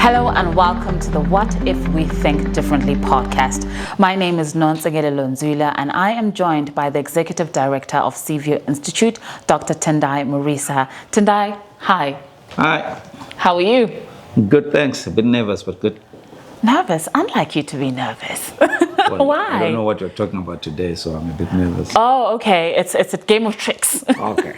Hello and welcome to the What If We Think Differently podcast. My name is Nonsegele Lonzula and I am joined by the Executive Director of CVO Institute, Dr. Tendai Murisa. Tendai, hi. Hi. How are you? Good, thanks. A bit nervous, but good. Nervous? I'd like you to be nervous. Well, Why? I don't know what you're talking about today, so I'm a bit nervous. Oh, okay. It's a game of tricks. Okay.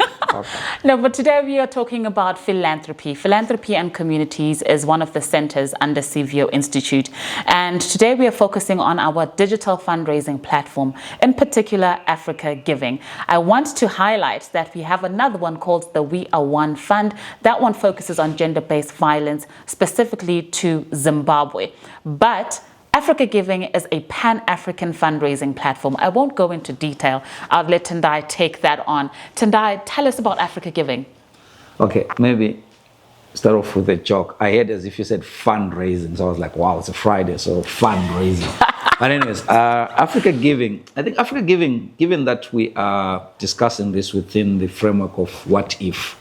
No, but today we are talking about philanthropy. Philanthropy and communities is one of the centers under CVO Institute. And today we are focusing on our digital fundraising platform, in particular, AfricaGiving. I want to highlight that we have another one called the We Are One Fund. That one focuses on gender-based violence, specifically to Zimbabwe. But AfricaGiving is a pan-African fundraising platform. I won't go into detail. I'll let Tendai take that on. Tendai, tell us about AfricaGiving. Okay, maybe start off with a joke. I heard as if you said fundraising, so I was like, wow, it's a Friday, so fundraising. But anyways, AfricaGiving, I think AfricaGiving, given that we are discussing this within the framework of what if,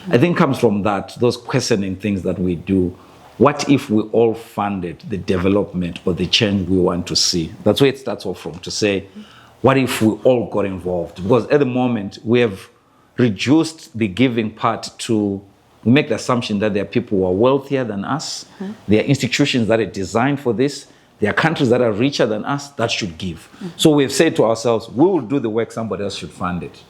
I think comes from that, those questioning things that we do. What if we all funded the development or the change we want to see? That's where it starts off from, to say, what if we all got involved? Because at the moment, we have reduced the giving part to make the assumption that there are people who are wealthier than us. Mm-hmm. There are institutions that are designed for this. There are countries that are richer than us that should give. Mm-hmm. So we've said to ourselves, we will do the work, somebody else should fund it.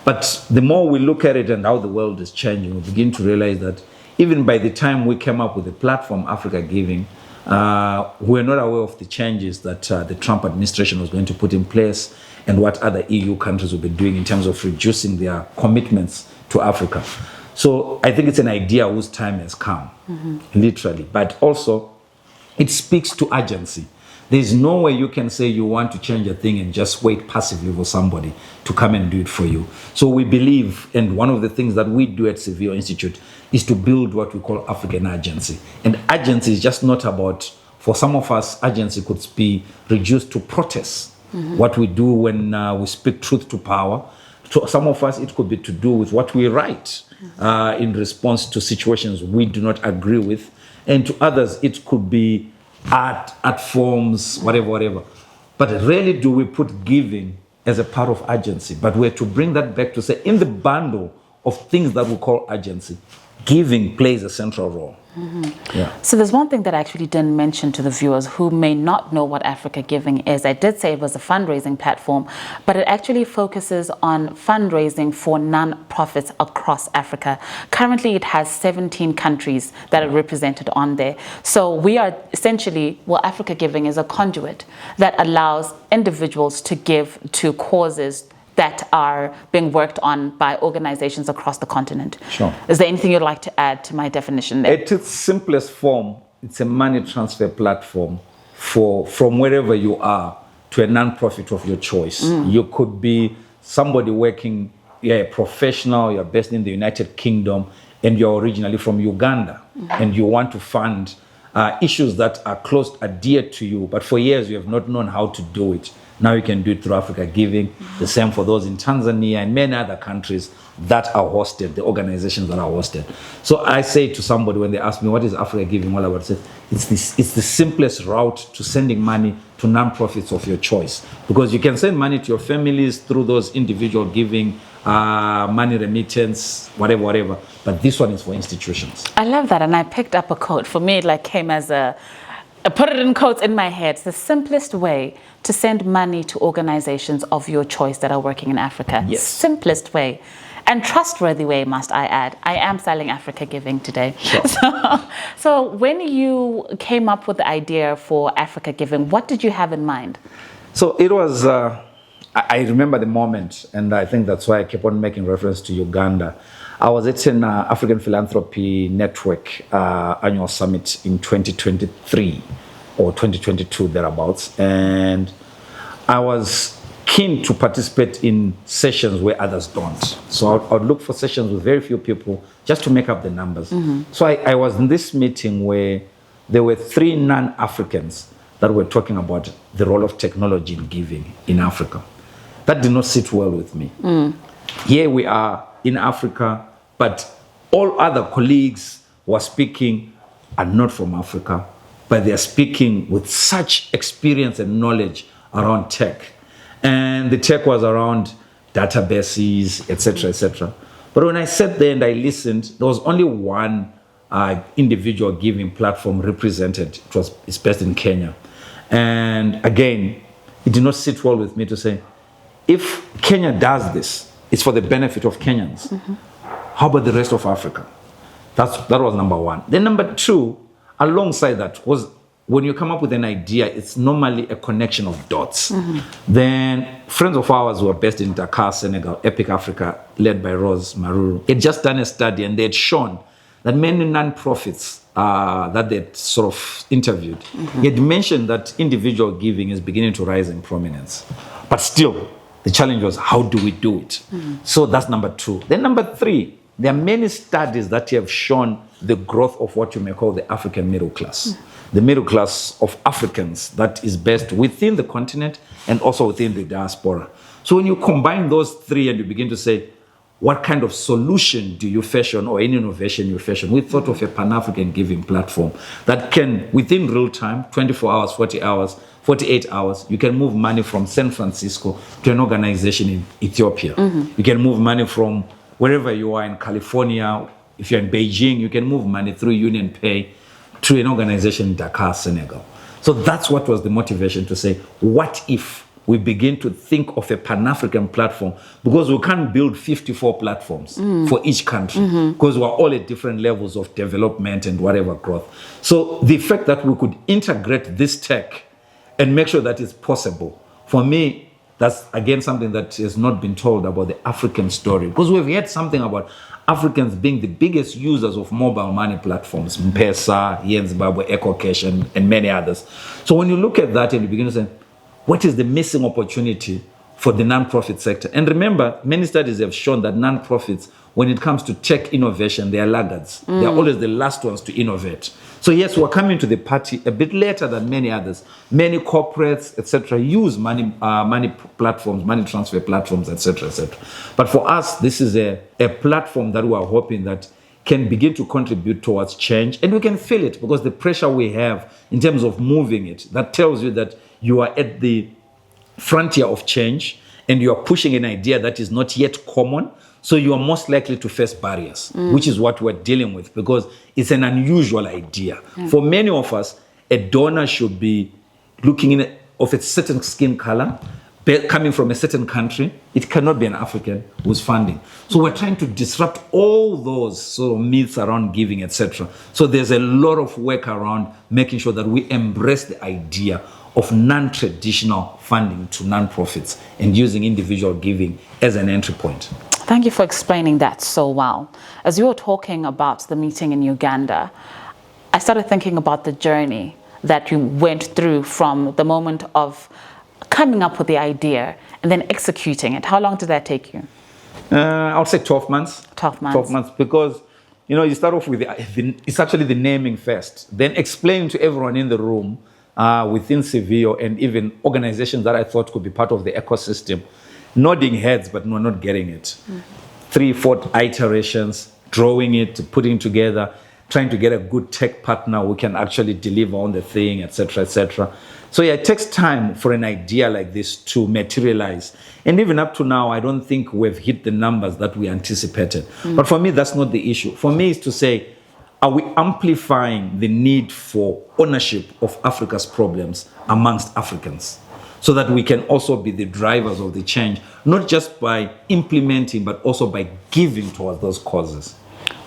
But the more we look at it and how the world is changing, we begin to realize that even by the time we came up with the platform AfricaGiving, we were not aware of the changes that the Trump administration was going to put in place and what other EU countries will be doing in terms of reducing their commitments to Africa. So I think it's an idea whose time has come, literally. But also, it speaks to urgency. There's no way you can say you want to change a thing and just wait passively for somebody to come and do it for you. So we believe, and one of the things that we do at CVO Institute is to build what we call African urgency. And urgency is just not about, for some of us, urgency could be reduced to protests. What we do when we speak truth to power. To some of us, it could be to do with what we write in response to situations we do not agree with. And to others, it could be art forms, whatever. But rarely do we put giving as a part of urgency. But we're to bring that back to say, in the bundle of things that we call urgency, giving plays a central role. Yeah. So there's one thing that I actually didn't mention to the viewers who may not know what AfricaGiving is. I did say it was a fundraising platform, but it actually focuses on fundraising for non-profits across Africa. Currently, it has 17 countries that are represented on there. So we are essentially, AfricaGiving is a conduit that allows individuals to give to causes that are being worked on by organizations across the continent. Sure. Is there anything you'd like to add to my definition there? At its simplest form, it's a money transfer platform from wherever you are to a non-profit of your choice. You could be somebody working, you're a professional, you're based in the United Kingdom, and you're originally from Uganda, and you want to fund issues that are dear to you, but for years you have not known how to do it. Now you can do it through AfricaGiving. The same for those in Tanzania and many other countries that are hosted, the organizations that are hosted. So I say to somebody when they ask me, what is AfricaGiving? All I would say, it's the simplest route to sending money to non-profits of your choice. Because you can send money to your families through those individual giving, money remittance, whatever. But this one is for institutions. I love that. And I picked up a quote. For me, it came as I put it in quotes in my head. It's the simplest way to send money to organizations of your choice that are working in Africa. Yes. Simplest way. And trustworthy way, must I add. I am selling AfricaGiving today. Sure. So when you came up with the idea for AfricaGiving, what did you have in mind? So it was, I remember the moment, and I think that's why I kept on making reference to Uganda. I was at an African Philanthropy Network annual summit in 2023 or 2022 thereabouts, and I was keen to participate in sessions where others don't. So I'd look for sessions with very few people just to make up the numbers. So I was in this meeting where there were 3 non-Africans that were talking about the role of technology in giving in Africa. That did not sit well with me. Here we are in Africa, but all other colleagues were speaking are not from Africa, but they are speaking with such experience and knowledge around tech. And the tech was around databases, etc., etc. But when I sat there and I listened, there was only one individual giving platform represented. It's based in Kenya. And again, it did not sit well with me to say, if Kenya does this, it's for the benefit of Kenyans. How about the rest of Africa? That was number one. Then number two, alongside that, was when you come up with an idea, it's normally a connection of dots. Then friends of ours who are based in Dakar, Senegal, Epic Africa, led by Rose Maruru, had just done a study and they had shown that many non-profits that they'd sort of interviewed, he had mentioned that individual giving is beginning to rise in prominence. But still, the challenge was, how do we do it? So that's number two. Then number three, there are many studies that have shown the growth of what you may call the African middle class. The middle class of Africans that is based within the continent and also within the diaspora. So when you combine those three and you begin to say, what kind of solution do you fashion or any innovation you fashion? We thought of a Pan-African giving platform that can, within real time, 24 hours, 40 hours, 48 hours, you can move money from San Francisco to an organization in Ethiopia. You can move money from wherever you are in California. If you're in Beijing, you can move money through Union Pay to an organization in Dakar, Senegal. So that's what was the motivation to say, what if we begin to think of a Pan-African platform, because we can't build 54 platforms for each country, because we're all at different levels of development and whatever growth. So the fact that we could integrate this tech and make sure that it's possible, for me, that's again something that has not been told about the African story, because we've heard something about Africans being the biggest users of mobile money platforms, M-Pesa, here in Zimbabwe, EcoCash, and many others. So when you look at that and you begin to say, what is the missing opportunity for the non-profit sector? And remember, many studies have shown that non-profits, when it comes to tech innovation, they are laggards. They are always the last ones to innovate. So yes, we're coming to the party a bit later than many others. Many corporates, etc., use money platforms, money transfer platforms, etc., etc. But for us, this is a platform that we are hoping that can begin to contribute towards change. And we can feel it because the pressure we have in terms of moving it, that tells you that you are at the frontier of change and you are pushing an idea that is not yet common. So you are most likely to face barriers, which is what we're dealing with, because it's an unusual idea. For many of us, a donor should be looking of a certain skin color, coming from a certain country. It cannot be an African who's funding. So we're trying to disrupt all those sort of myths around giving, etc. So there's a lot of work around making sure that we embrace the idea of non-traditional funding to non-profits and using individual giving as an entry point. Thank you for explaining that so well. As you were talking about the meeting in Uganda, I started thinking about the journey that you went through from the moment of coming up with the idea and then executing it. How long did that take you? I would say 12 months. 12 months. 12 months, because you start off with it's actually the naming first, then explain to everyone in the room within Civio and even organizations that I thought could be part of the ecosystem, nodding heads, but we're not getting it. 3-4 iterations, drawing it, putting together, trying to get a good tech partner who can actually deliver on the thing, etc., etc. So yeah, it takes time for an idea like this to materialize. And even up to now, I don't think we've hit the numbers that we anticipated. But for me, that's not the issue. For me, it's to say, are we amplifying the need for ownership of Africa's problems amongst Africans, so that we can also be the drivers of the change, not just by implementing, but also by giving towards those causes.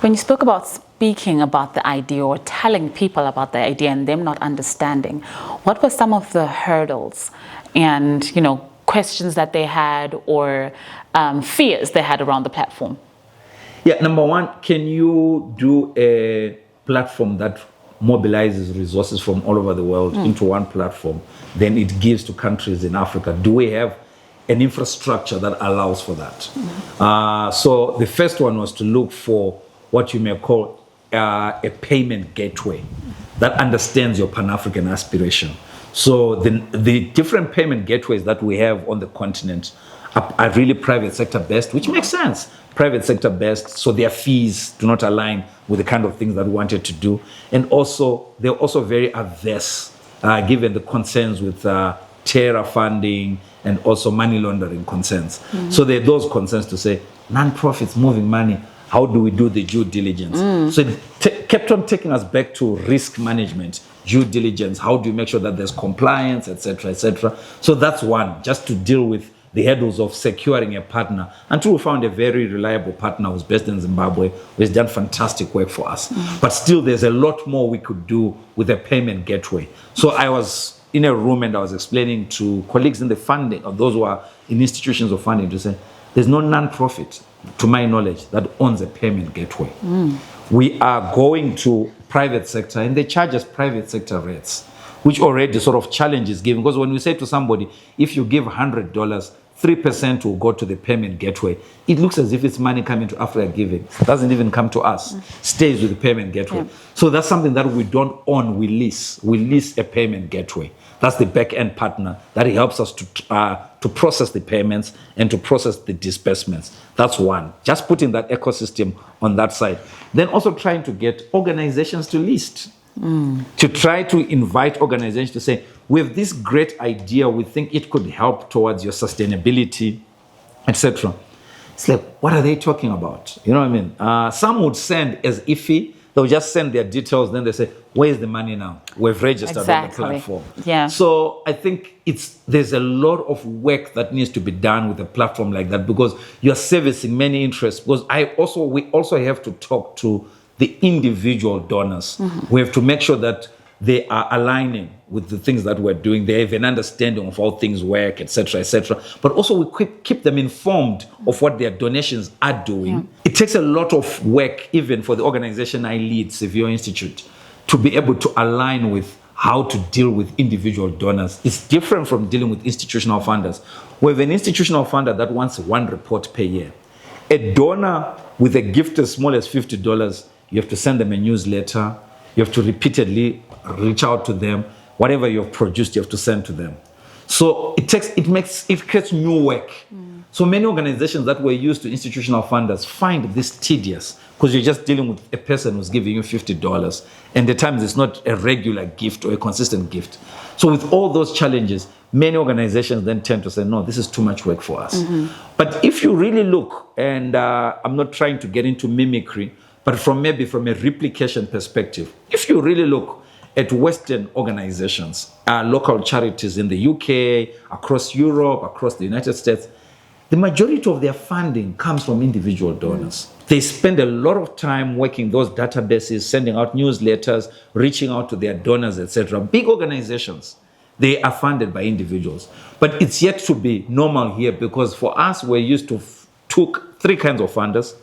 When you spoke about speaking about the idea or telling people about the idea and them not understanding, what were some of the hurdles and questions that they had or fears they had around the platform? Yeah, number one, can you do a platform that mobilizes resources from all over the world into one platform? Then it gives to countries in Africa. Do we have an infrastructure that allows for that? So the first one was to look for what you may call a payment gateway that understands your Pan-African aspiration. So the different payment gateways that we have on the continent are really private sector based, which makes sense. Private sector based, so their fees do not align with the kind of things that we wanted to do. And also, they're also very averse, given the concerns with terror funding and also money laundering concerns. So there are those concerns to say, non-profits moving money, how do we do the due diligence? So it kept on taking us back to risk management, due diligence, how do you make sure that there's compliance, etc., etc. So that's one, just to deal with the hurdles of securing a partner, until we found a very reliable partner who's based in Zimbabwe, who has done fantastic work for us. But still, there's a lot more we could do with a payment gateway. So I was in a room and I was explaining to colleagues in the funding, or those who are in institutions of funding, to say, there's no non-profit, to my knowledge, that owns a payment gateway. We are going to private sector and they charge us private sector rates, which already sort of challenges giving. Because when we say to somebody, if you give $100, 3% will go to the payment gateway. It looks as if it's money coming to AfricaGiving. It doesn't even come to us. Stays with the payment gateway. So that's something that we don't own, we lease. We lease a payment gateway. That's the back-end partner that helps us to process the payments and to process the disbursements. That's one. Just putting that ecosystem on that side. Then also trying to get organizations to list. To try to invite organizations to say, we have this great idea, we think it could help towards your sustainability, etc. It's like, what are they talking about? You know what I mean? Some would send as iffy, they'll just send their details, then they say, where's the money now? We've registered on the platform. So I think there's a lot of work that needs to be done with a platform like that, because you're servicing many interests. Because we also have to talk to the individual donors. We have to make sure that they are aligning with the things that we're doing. They have an understanding of how things work, etc., etc. But also we keep them informed of what their donations are doing. It takes a lot of work, even for the organization I lead, Severe Institute, to be able to align with how to deal with individual donors. It's different from dealing with institutional funders. We have an institutional funder that wants one report per year. A donor with a gift as small as $50, you have to send them a newsletter. You have to repeatedly reach out to them. Whatever you've produced, you have to send to them. So it creates new work. So many organizations that were used to institutional funders find this tedious, because you're just dealing with a person who's giving you $50, and at times it's not a regular gift or a consistent gift. So with all those challenges, many organizations then tend to say, no, this is too much work for us. But if you really look, and I'm not trying to get into mimicry, but from a replication perspective, if you really look at Western organizations, local charities in the UK, across Europe, across the United States, the majority of their funding comes from individual donors. They spend a lot of time working those databases, sending out newsletters, reaching out to their donors, etc. Big organizations, they are funded by individuals. But it's yet to be normal here, because for us, we're used to took three kinds of funders: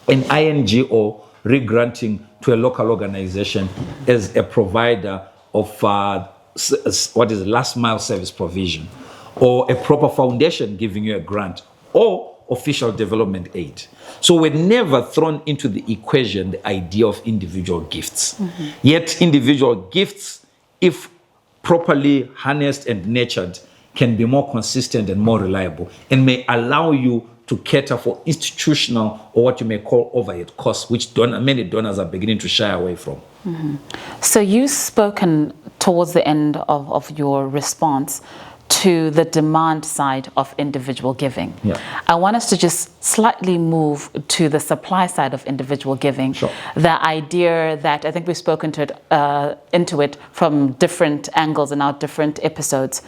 an INGO regranting to a local organization as a provider of what is last mile service provision, or a proper foundation giving you a grant, or official development aid. So we're never thrown into the equation the idea of individual gifts. Yet individual gifts, if properly harnessed and nurtured, can be more consistent and more reliable, and may allow you to cater for institutional, or what you may call overhead costs, which many donors are beginning to shy away from. So you've spoken towards the end of your response to the demand side of individual giving. I want us to just slightly move to the supply side of individual giving. The idea that, I think we've spoken into it from different angles in our different episodes,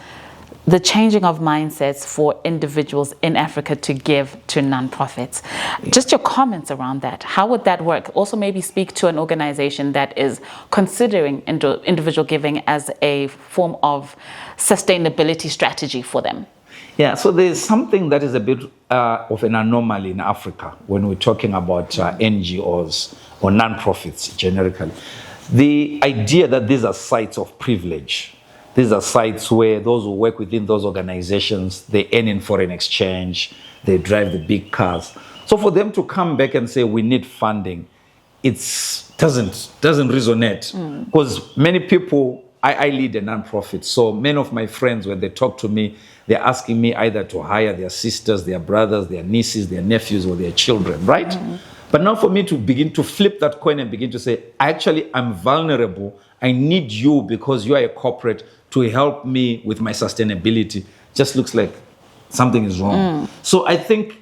the changing of mindsets for individuals in Africa to give to nonprofits. Just your comments around that. How would that work? Also maybe speak to an organization that is considering individual giving as a form of sustainability strategy for them. Yeah, so there's something that is a bit of an anomaly in Africa when we're talking about NGOs or nonprofits generically. The idea that these are sites of privilege. These are sites where those who work within those organizations, they earn in foreign exchange, they drive the big cars. So for them to come back and say, we need funding, it doesn't resonate. Because many people I lead a nonprofit. So many of my friends, when they talk to me, they're asking me either to hire their sisters, their brothers, their nieces, their nephews, or their children, right? But now for me to begin to flip that coin and begin to say, actually, I'm vulnerable. I need you because you are a corporate to help me with my sustainability, just looks like something is wrong. So I think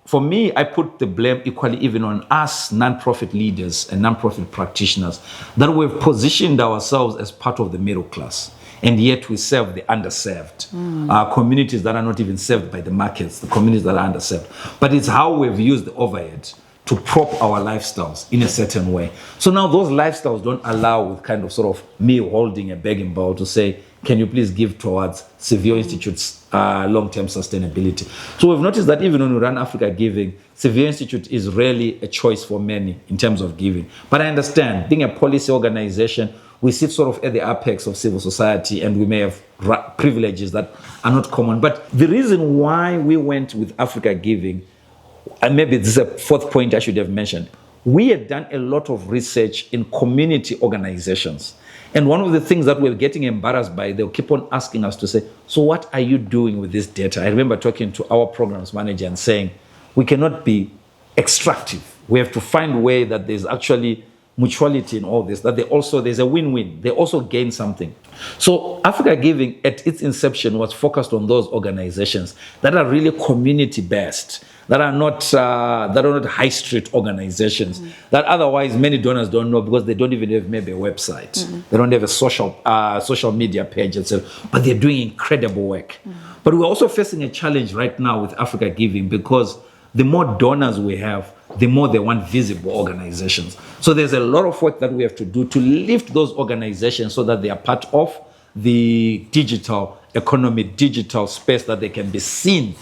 for me, I put the blame equally even on us nonprofit leaders and nonprofit practitioners that we've positioned ourselves as part of the middle class. And yet we serve the underserved, communities that are not even served by the markets, the communities that are underserved. But it's how we've used the overhead to prop our lifestyles in a certain way. So now those lifestyles don't allow with kind of sort of me holding a begging bowl to say, can you please give towards Severe Institute's long-term sustainability? So we've noticed that even when we run Africa Giving, Severe Institute is really a choice for many in terms of giving. But I understand, being a policy organization, we sit sort of at the apex of civil society and we may have privileges that are not common. But the reason why we went with Africa Giving, and maybe this is a fourth point I should have mentioned, we had done a lot of research in community organizations. And one of the things that we're getting embarrassed by, they'll keep on asking us to say, so what are you doing with this data? I remember talking to our programs manager and saying, we cannot be extractive. We have to find a way that there's actually mutuality in all this, that there's a win-win. They also gain something. So Africa Giving at its inception was focused on those organizations that are really community-based, that are not high street organizations, that otherwise many donors don't know because they don't even have maybe a website. They don't have a social media page, etc. But they're doing incredible work. But we're also facing a challenge right now with Africa Giving because the more donors we have, the more they want visible organizations. So there's a lot of work that we have to do to lift those organizations so that they are part of the digital economy, digital space, that they can be seen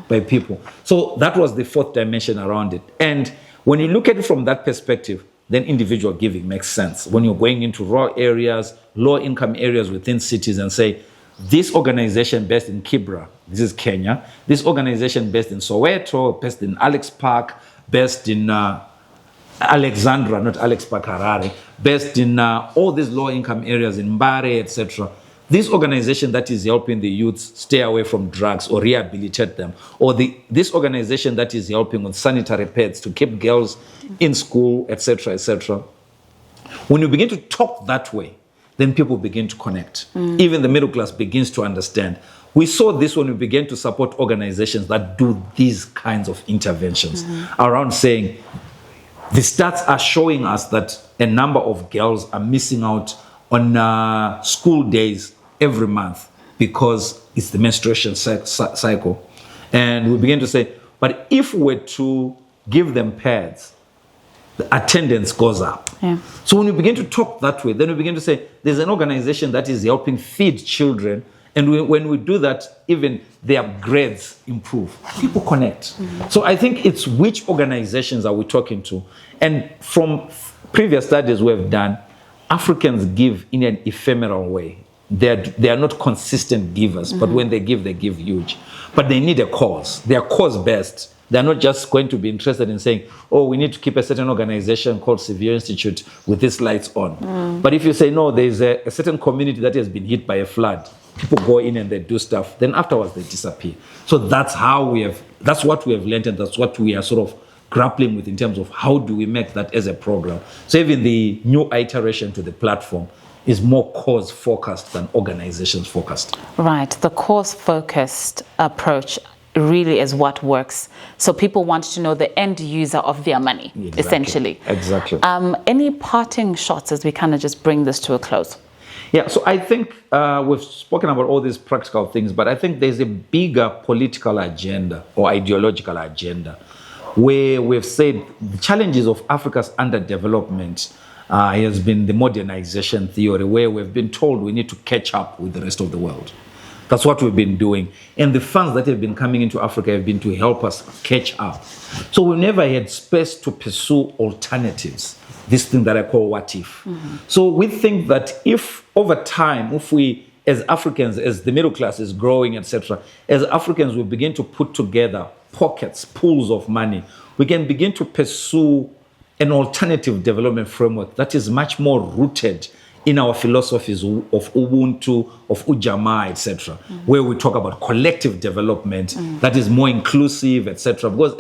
by people. So that was the fourth dimension around it. And when you look at it from that perspective, then individual giving makes sense. When you're going into rural areas, low income areas within cities and say, this organization based in Kibra, this is Kenya, this organization based in Soweto, based in Alex Park, based in Alexandra, not Alex Park, Harare, based in all these low income areas in Mbare, etc. This organization that is helping the youths stay away from drugs or rehabilitate them, or this organization that is helping with sanitary pads to keep girls in school, etc., etc. When you begin to talk that way, then people begin to connect. Even the middle class begins to understand. We saw this when we began to support organizations that do these kinds of interventions around saying, the stats are showing us that a number of girls are missing out on school days every month because it's the menstruation cycle. And we begin to say, but if we're to give them pads, the attendance goes up. So when we begin to talk that way, then we begin to say, there's an organization that is helping feed children. And when we do that, even their grades improve. People connect. So I think it's which organizations are we talking to? And from previous studies we've done, Africans give in an ephemeral way. They are not consistent givers, but when they give huge. But they need a cause. They are cause-based. They're not just going to be interested in saying, oh, we need to keep a certain organization called Severe Institute with its lights on. But if you say, no, there's a certain community that has been hit by a flood, people go in and they do stuff, then afterwards they disappear. So that's what we have learned, and that's what we are sort of grappling with in terms of how do we make that as a program. So even the new iteration to the platform is more cause-focused than organizations-focused. Right, the cause-focused approach really is what works. So people want to know the end user of their money, essentially. Exactly. Any parting shots as we kind of just bring this to a close? Yeah, so I think we've spoken about all these practical things, but I think there's a bigger political agenda or ideological agenda where we've said the challenges of Africa's underdevelopment has been the modernization theory, where we've been told we need to catch up with the rest of the world. That's what we've been doing. And the funds that have been coming into Africa have been to help us catch up. So we never had space to pursue alternatives, this thing that I call what if. So we think that if over time, if we, as Africans, as the middle class is growing, etc., as Africans, we begin to put together pockets, pools of money, we can begin to pursue an alternative development framework that is much more rooted in our philosophies of Ubuntu, of Ujamaa, etc., where we talk about collective development that is more inclusive, etc. Because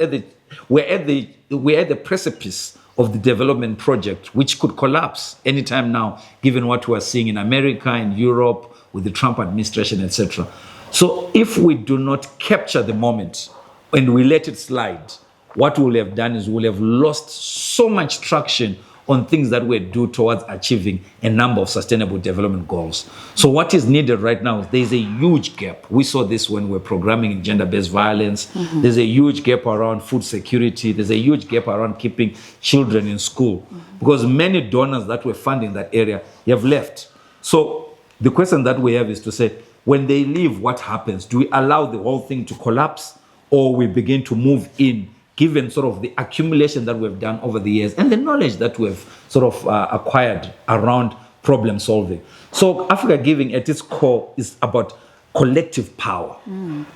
we're at the precipice of the development project, which could collapse anytime now, given what we are seeing in America, in Europe, with the Trump administration, etc. So if we do not capture the moment and we let it slide, what we'll have done is we'll have lost so much traction on things that we do towards achieving a number of sustainable development goals. So what is needed right now is there's a huge gap. We saw this when we're programming in gender-based violence. There's a huge gap around food security. There's a huge gap around keeping children in school because many donors that were funding that area have left. So the question that we have is to say, when they leave, what happens? Do we allow the whole thing to collapse, or we begin to move in, given sort of the accumulation that we've done over the years and the knowledge that we've sort of acquired around problem solving? So Africa Giving at its core is about collective power,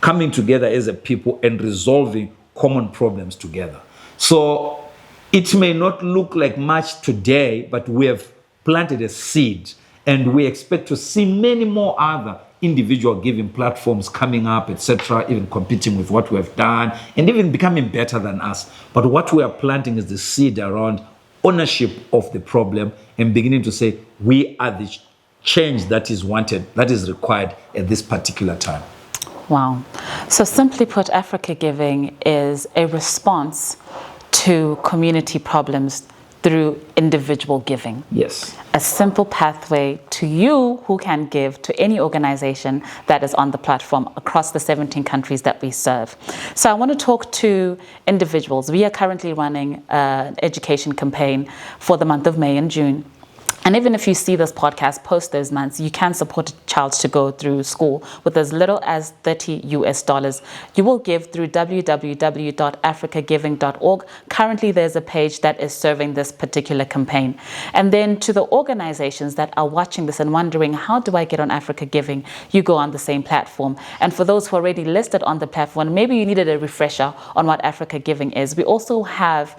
coming together as a people and resolving common problems together. So it may not look like much today, but we have planted a seed, and we expect to see many more other individual giving platforms coming up, etc., even competing with what we have done and even becoming better than us. But what we are planting is the seed around ownership of the problem and beginning to say, we are the change that is wanted, that is required at this particular time. Wow. So simply put, Africa Giving is a response to community problems through individual giving. Yes. A simple pathway to you who can give to any organization that is on the platform across the 17 countries that we serve. So I want to talk to individuals. We are currently running an education campaign for the month of May and June. And even if you see this podcast post those months, you can support a child to go through school with as little as $30. You will give through www.africagiving.org. Currently, there's a page that is serving this particular campaign. And then to the organizations that are watching this and wondering, how do I get on Africa Giving? You go on the same platform. And for those who are already listed on the platform, maybe you needed a refresher on what Africa Giving is. We also have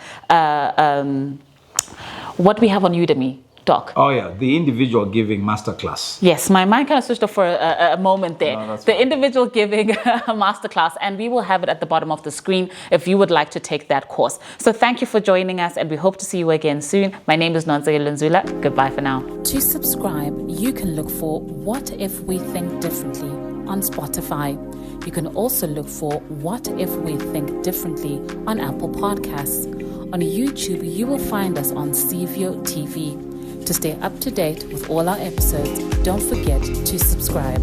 what we have on Udemy. Doc. Oh yeah, the individual giving masterclass. Yes, my mind kind of switched off for a moment there. No, that's the fine. individual giving masterclass, and we will have it at the bottom of the screen if you would like to take that course. So thank you for joining us, and we hope to see you again soon. My name is Nonzile Lunzula. Goodbye for now. To subscribe, you can look for What If We Think Differently on Spotify. You can also look for What If We Think Differently on Apple Podcasts. On YouTube, you will find us on Cvio TV. To stay up to date with all our episodes, don't forget to subscribe.